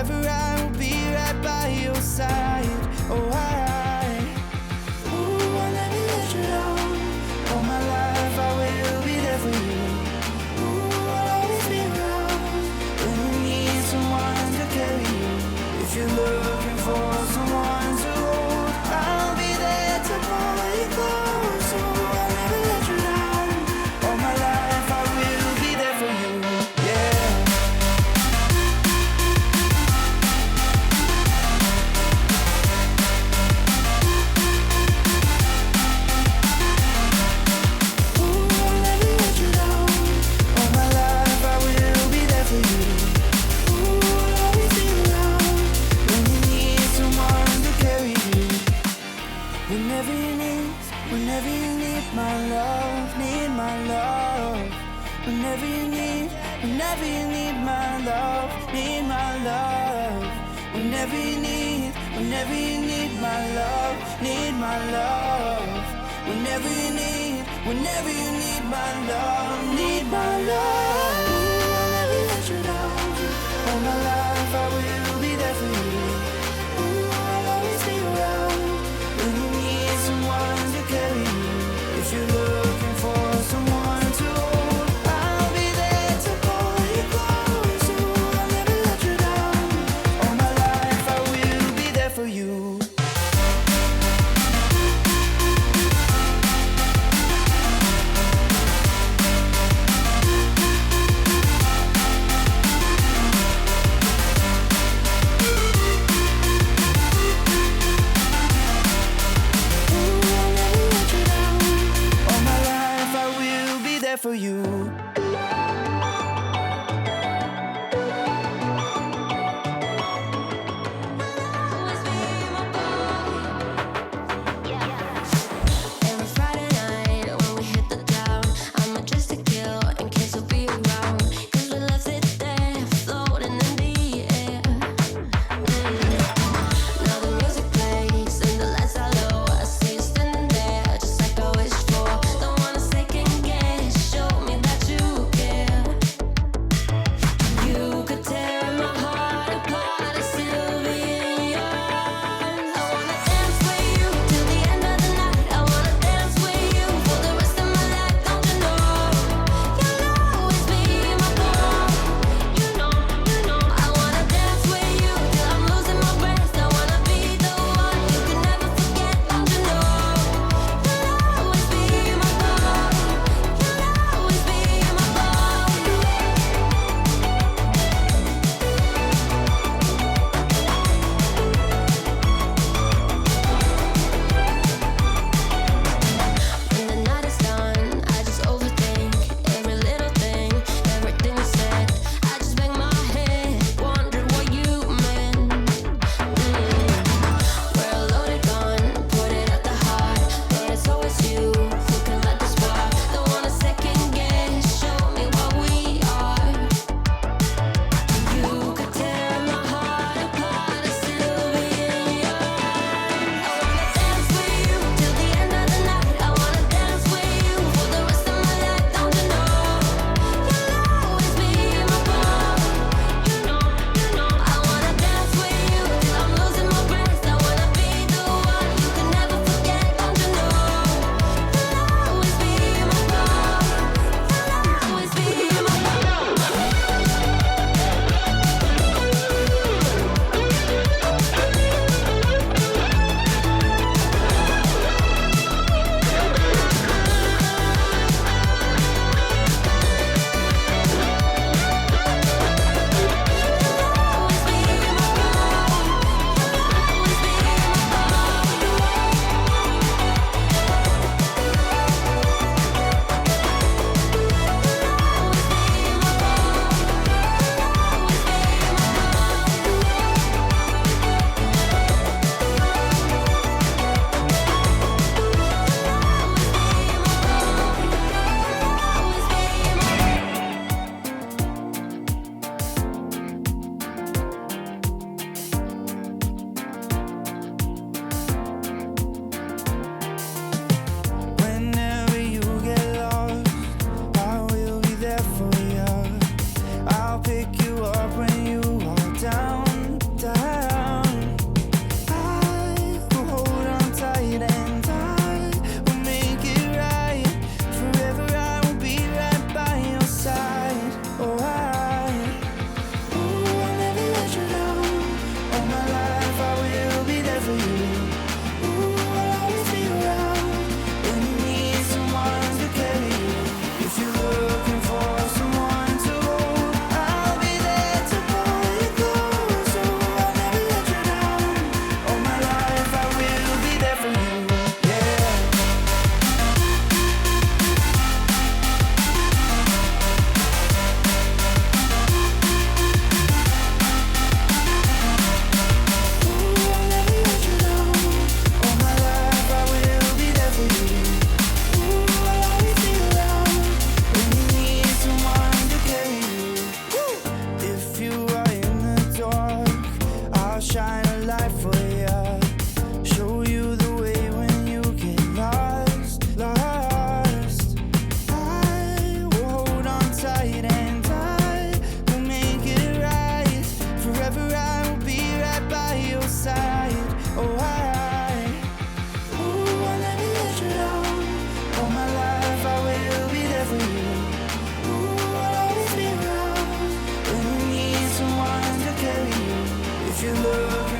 forever I will be right by your side. Oh, ooh, I'll never let you down. All my life I will be there for you. Ooh, I'll always be around when you need someone to carry you. If you're looking for someone to hold, I'll be there to pull you close. Ooh, I'll never let you down. All my life I will be there for you. Yeah. Whenever you need my love, need my love. Whenever you need my love, need my love. Whenever you need my love, need my love. Whenever you need my love, need my love. Ooh, I'll never let you down. All my life I will be there for you. Ooh, I'll always be around when you need someone to carry you. If you're looking for someone to hold, I'll be there to pull you close. Ooh, I'll never let you down. All my life I will be there for you. I'll shine a light for you, show you the way when you get lost, lost. I will hold on tight and I will make it right. Forever I will be right by your side. Oh, I'll never let you down. All my life I will be there for you. Ooh, I'll always be around when you need someone to carry you. If you look